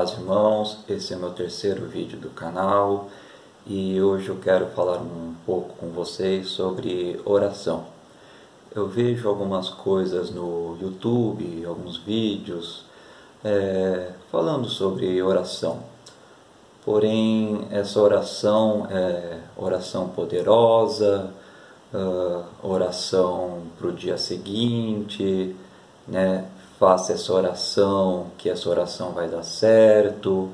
paz, irmãos. Esse é meu terceiro vídeo do canal e hoje eu quero falar um pouco com vocês sobre oração. Eu vejo algumas coisas no YouTube, alguns vídeos falando sobre oração. Porém, essa oração é oração poderosa, oração para o dia seguinte, né? Faça essa oração, que essa oração vai dar certo.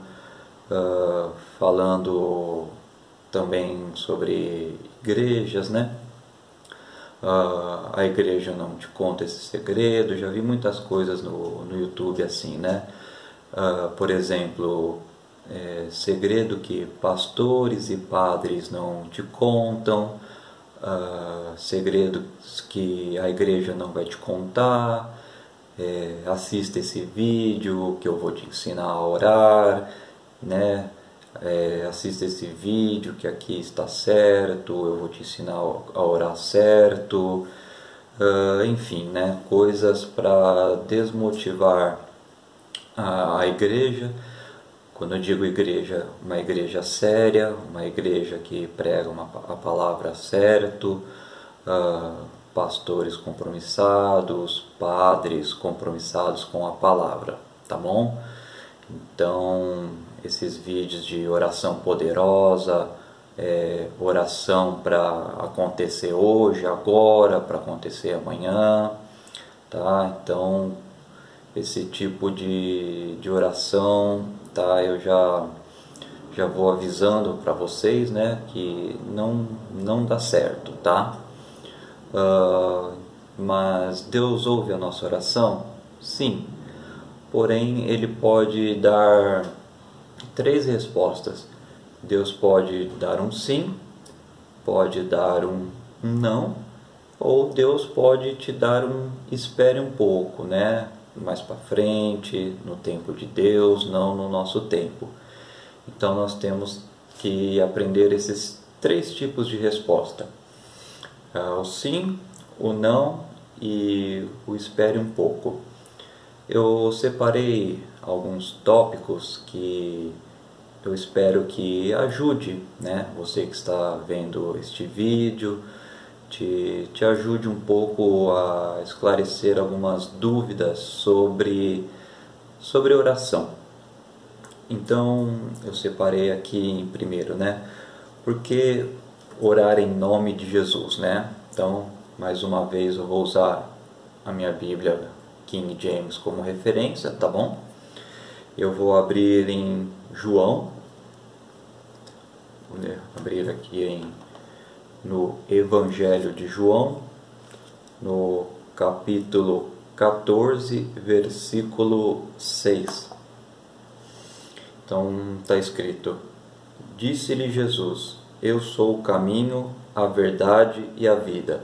Falando também sobre igrejas, né? A igreja não te conta esse segredo. Já vi muitas coisas no YouTube assim, né? Por exemplo, segredo que pastores e padres não te contam, segredos que a igreja não vai te contar. Assista esse vídeo que eu vou te ensinar a orar, né? Assista esse vídeo que aqui está certo, eu vou te ensinar a orar certo. Enfim, né? Coisas para desmotivar a igreja. Quando eu digo igreja, uma igreja séria, uma igreja que prega a palavra certo, pastores compromissados, padres compromissados com a palavra, tá bom? Então, esses vídeos de oração poderosa, oração para acontecer hoje, agora, para acontecer amanhã, tá? Então, esse tipo de oração, tá? Eu já vou avisando para vocês, né, que não dá certo, tá? Mas Deus ouve a nossa oração? Sim. Porém, Ele pode dar três respostas. Deus pode dar um sim, pode dar um não, ou Deus pode te dar um espere um pouco, né? Mais para frente, no tempo de Deus, não no nosso tempo. Então nós temos que aprender esses três tipos de resposta: o sim, o não e o espere um pouco. Eu separei alguns tópicos que eu espero que ajude, né? Você que está vendo este vídeo, te ajude um pouco a esclarecer algumas dúvidas sobre oração. Então, eu separei aqui em primeiro, né? Por que orar em nome de Jesus, né? Então, mais uma vez eu vou usar a minha Bíblia King James como referência, tá bom? Eu vou abrir em João, vou abrir aqui no Evangelho de João, no capítulo 14, versículo 6. Então está escrito: Disse-lhe Jesus: Eu sou o caminho, a verdade e a vida.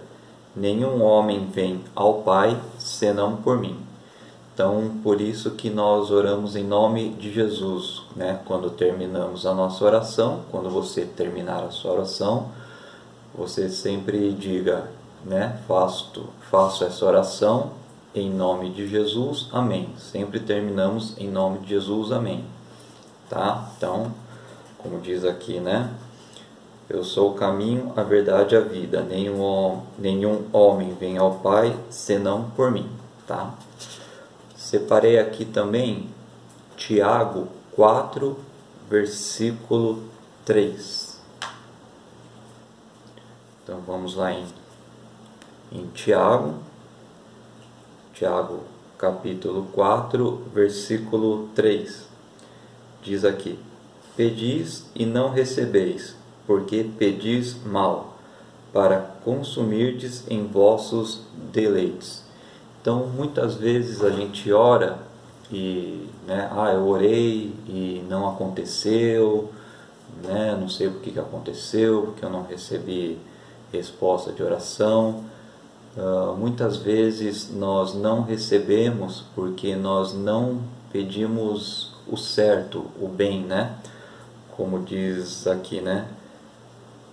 Nenhum homem vem ao Pai senão por mim. Então, por isso que nós oramos em nome de Jesus, né? Quando terminamos a nossa oração, quando você terminar a sua oração, você sempre diga, né? Faço essa oração em nome de Jesus, amém. Sempre terminamos em nome de Jesus, amém. Tá? Então, como diz aqui, né? Eu sou o caminho, a verdade e a vida. Nenhum homem vem ao Pai senão por mim, tá? Separei aqui também Tiago 4, versículo 3. Então vamos lá em Tiago capítulo 4, versículo 3. Diz aqui: Pedis e não recebeis, porque pedis mal, para consumirdes em vossos deleites. Então, muitas vezes a gente ora e, né, eu orei e não aconteceu, né, não sei o que aconteceu, porque eu não recebi resposta de oração. Muitas vezes nós não recebemos porque nós não pedimos o certo, o bem, né? Como diz aqui, né?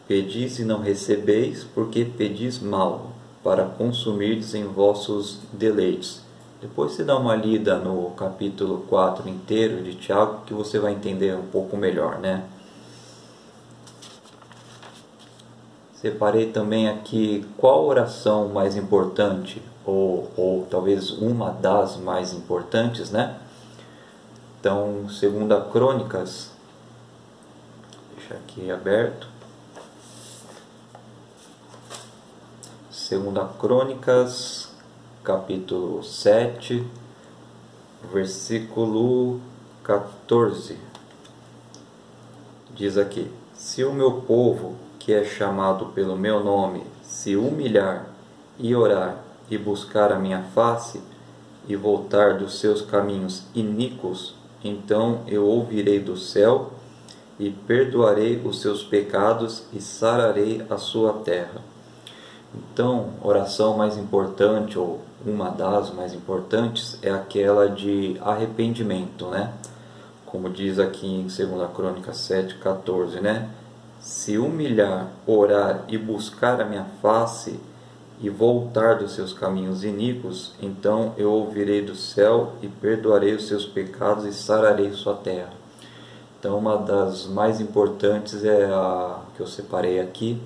Pedis e não recebeis, porque pedis mal, para consumirdes em vossos deleites. Depois você dá uma lida no capítulo 4 inteiro de Tiago, que você vai entender um pouco melhor, né? Separei também aqui qual oração mais importante, ou talvez uma das mais importantes, né? Então, segunda Crônicas, deixa aqui aberto. Segunda Crônicas, capítulo 7, versículo 14. Diz aqui: se o meu povo, que é chamado pelo meu nome, se humilhar e orar e buscar a minha face e voltar dos seus caminhos iníquos, então eu ouvirei do céu e perdoarei os seus pecados e sararei a sua terra. Então, a oração mais importante, ou uma das mais importantes, é aquela de arrependimento, né? Como diz aqui em 2 Crônicas 7,14, né? Se humilhar, orar e buscar a minha face e voltar dos seus caminhos iníquos, então eu ouvirei do céu e perdoarei os seus pecados e sararei sua terra. Então, uma das mais importantes é a que eu separei aqui,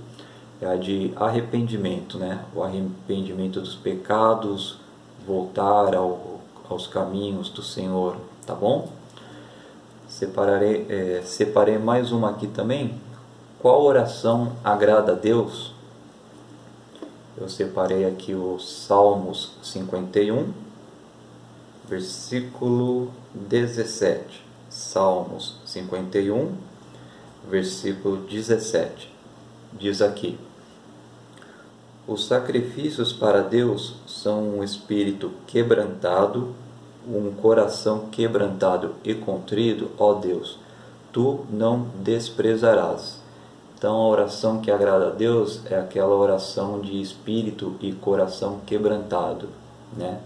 é a de arrependimento, né? O arrependimento dos pecados, voltar aos caminhos do Senhor, tá bom? Separei mais uma aqui também. Qual oração agrada a Deus? Eu separei aqui o Salmos 51, versículo 17. Salmos 51, versículo 17. Diz aqui: os sacrifícios para Deus são um espírito quebrantado, um coração quebrantado e contrito, ó Deus, tu não desprezarás. Então, a oração que agrada a Deus é aquela oração de espírito e coração quebrantado, né?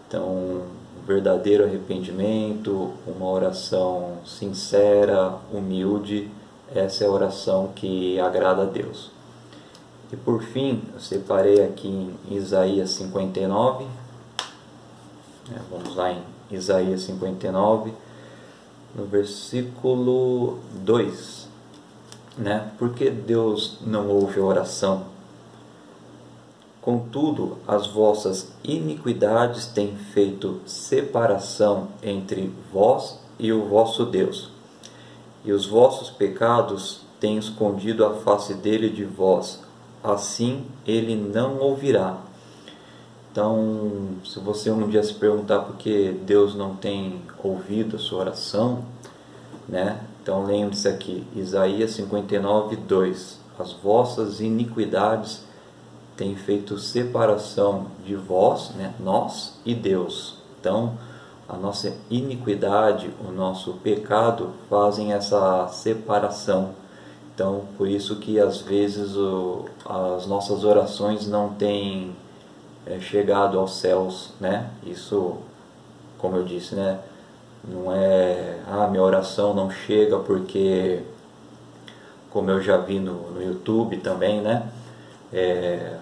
Então, um verdadeiro arrependimento, uma oração sincera, humilde, essa é a oração que agrada a Deus. E por fim, eu separei aqui em Isaías 59, vamos lá em Isaías 59, no versículo 2, né? Porque Deus não ouve a oração? Contudo, as vossas iniquidades têm feito separação entre vós e o vosso Deus, e os vossos pecados têm escondido a face dele de vós, assim ele não ouvirá. Então, se você um dia se perguntar por que Deus não tem ouvido a sua oração, né? Então lembre-se aqui, Isaías 59, 2. As vossas iniquidades têm feito separação de vós, né? Nós e Deus. Então, a nossa iniquidade, o nosso pecado fazem essa separação. Então, por isso que às vezes as nossas orações não têm chegado aos céus, né? Isso, como eu disse, né? Não é, minha oração não chega porque, como eu já vi no YouTube também, né?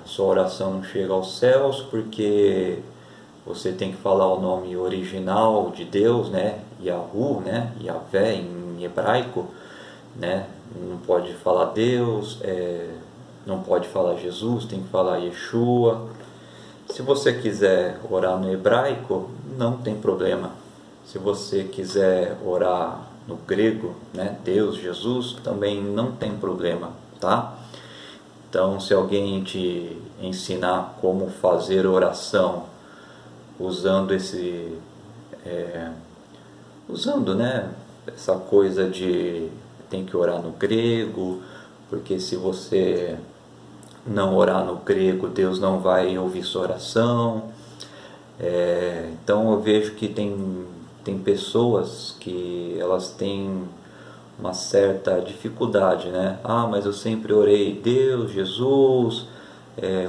Sua oração não chega aos céus porque você tem que falar o nome original de Deus, né? Yahu, né? Yahvé em hebraico, né? Não pode falar Deus, não pode falar Jesus, tem que falar Yeshua. Se você quiser orar no hebraico, não tem problema. Se você quiser orar no grego, né, Deus, Jesus, também não tem problema, tá? Então, se alguém te ensinar como fazer oração usando né, essa coisa de tem que orar no grego, porque se você não orar no grego, Deus não vai ouvir sua oração. Então eu vejo que tem pessoas que elas têm uma certa dificuldade, né? Mas eu sempre orei Deus, Jesus,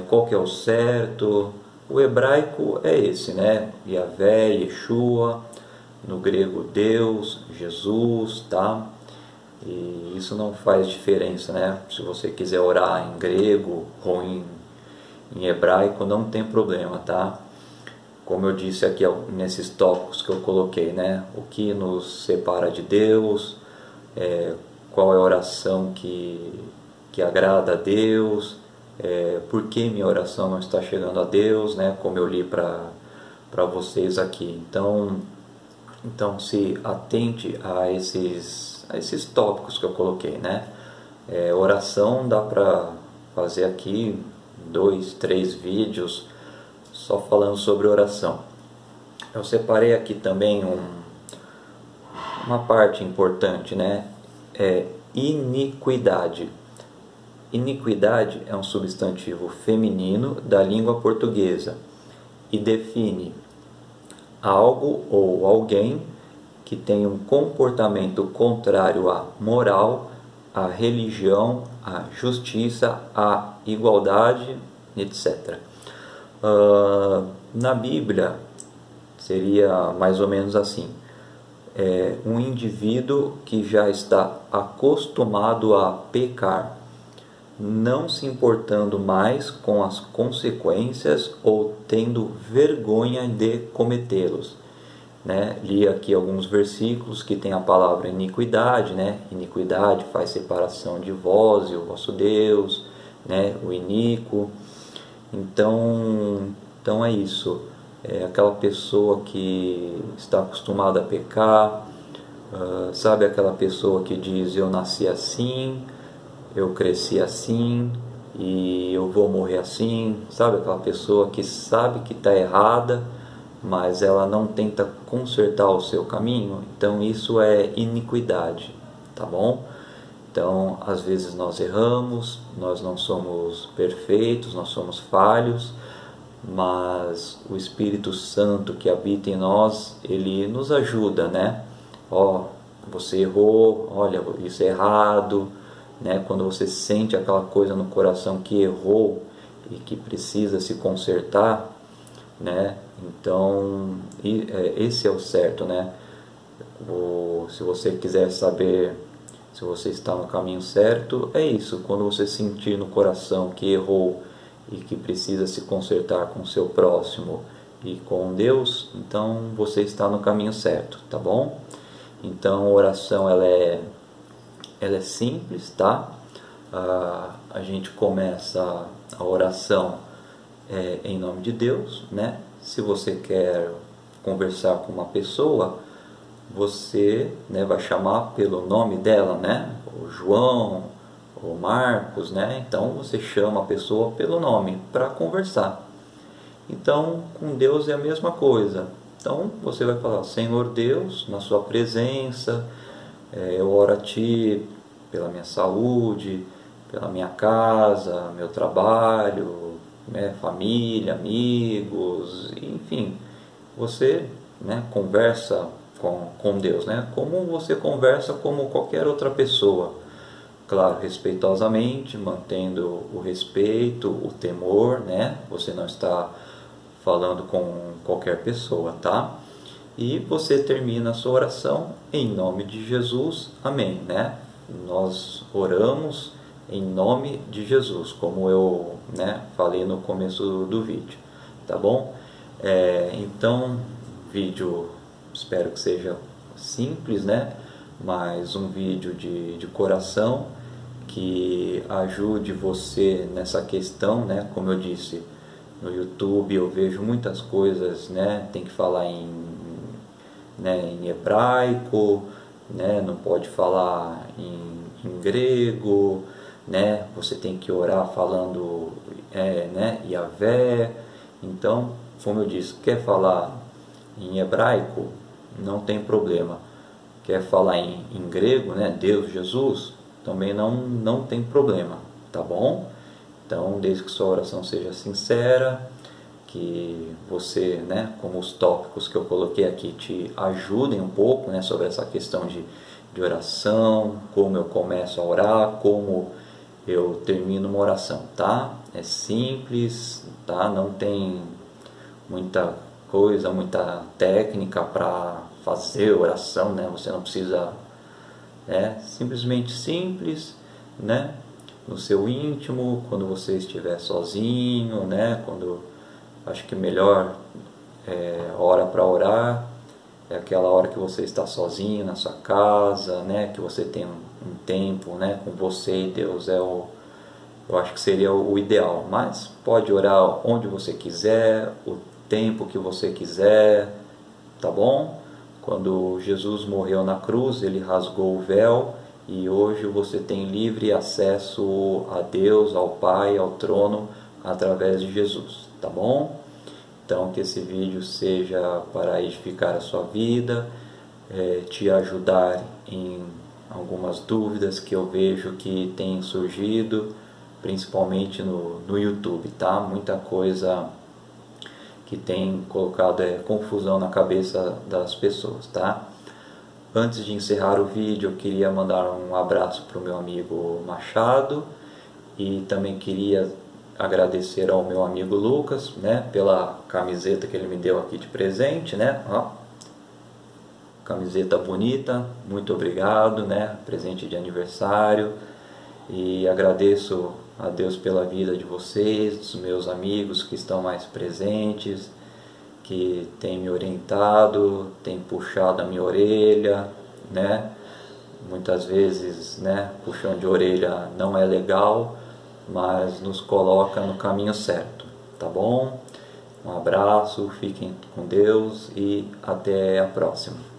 qual que é o certo? O hebraico é esse, né? Yahvé, Yeshua, no grego Deus, Jesus, tá? E isso não faz diferença, né? Se você quiser orar em grego ou em hebraico, não tem problema, tá? como eu disse aqui nesses tópicos que eu coloquei, né? O que nos separa de Deus, qual é a oração que agrada a Deus, por que minha oração não está chegando a Deus, né? Como eu li para vocês aqui. Então se atente a esses tópicos que eu coloquei, né? Oração dá para fazer aqui 2, 3 vídeos só falando sobre oração. Eu separei aqui também uma parte importante, né? Iniquidade. Iniquidade é um substantivo feminino da língua portuguesa e define algo ou alguém que tem um comportamento contrário à moral, à religião, à justiça, à igualdade, etc. Na Bíblia seria mais ou menos assim: um indivíduo que já está acostumado a pecar, não se importando mais com as consequências ou tendo vergonha de cometê-los. Né? Li aqui alguns versículos que tem a palavra iniquidade, né? Iniquidade faz separação de vós e o vosso Deus, né? O iníquo. Então é isso. É aquela pessoa que está acostumada a pecar, sabe, aquela pessoa que diz: eu nasci assim, eu cresci assim e eu vou morrer assim, sabe, aquela pessoa que sabe que está errada, mas ela não tenta consertar o seu caminho. Então isso é iniquidade, tá bom? Então às vezes nós erramos, nós não somos perfeitos, nós somos falhos, mas o Espírito Santo que habita em nós, ele nos ajuda, né? Você errou, olha, isso é errado, né? Quando você sente aquela coisa no coração que errou e que precisa se consertar, né? Então esse é o certo, né? Se você quiser saber se você está no caminho certo, é isso: quando você sentir no coração que errou e que precisa se consertar com o seu próximo e com Deus, então você está no caminho certo, tá bom? Então a oração ela é simples, tá? A gente começa a oração em nome de Deus, né? Se você quer conversar com uma pessoa, você, né, vai chamar pelo nome dela, né? O João, o Marcos, né? Então você chama a pessoa pelo nome para conversar. Então com Deus é a mesma coisa. Então você vai falar: Senhor Deus, na sua presença, eu oro a Ti pela minha saúde, pela minha casa, meu trabalho, né, família, amigos, enfim. Você, né, conversa com Deus, né? Como você conversa como qualquer outra pessoa. Claro, respeitosamente, mantendo o respeito, o temor, né? Você não está falando com qualquer pessoa, tá? E você termina a sua oração em nome de Jesus, amém, né? Nós oramos em nome de Jesus, como eu, né, falei no começo do vídeo, tá bom? Então, vídeo, espero que seja simples, né? Mas um vídeo de coração que ajude você nessa questão, né? Como eu disse, no YouTube eu vejo muitas coisas, né? Tem que falar em hebraico, né? Não pode falar em grego, né? Você tem que orar falando, né, Yahvé. Então, como eu disse, quer falar em hebraico, não tem problema. Quer falar em grego, né, Deus, Jesus, também não tem problema, tá bom? Então, desde que sua oração seja sincera, que você, né, como os tópicos que eu coloquei aqui te ajudem um pouco, né, sobre essa questão de oração, como eu começo a orar, como eu termino uma oração, tá? É simples, tá? Não tem muita coisa, muita técnica para fazer oração, né? Você não precisa, simplesmente simples, né? No seu íntimo, quando você estiver sozinho, né? Quando acho que melhor hora para orar é aquela hora que você está sozinho na sua casa, né? Que você tem um tempo, né, com você e Deus. Eu acho que seria o ideal, mas pode orar onde você quiser, o tempo que você quiser, tá bom? Quando Jesus morreu na cruz, ele rasgou o véu e hoje você tem livre acesso a Deus, ao Pai, ao trono, através de Jesus, tá bom? Então que esse vídeo seja para edificar a sua vida, te ajudar em algumas dúvidas que eu vejo que têm surgido, principalmente no YouTube, tá? Muita coisa que tem colocado confusão na cabeça das pessoas, tá? Antes de encerrar o vídeo, eu queria mandar um abraço para o meu amigo Machado e também queria agradecer ao meu amigo Lucas, né, pela camiseta que ele me deu aqui de presente, né? Ó, camiseta bonita, muito obrigado, né? Presente de aniversário. E agradeço a Deus pela vida de vocês, dos meus amigos que estão mais presentes, que têm me orientado, têm puxado a minha orelha, né? Muitas vezes, né, puxão de orelha não é legal, mas nos coloca no caminho certo, tá bom? Um abraço, fiquem com Deus e até a próxima.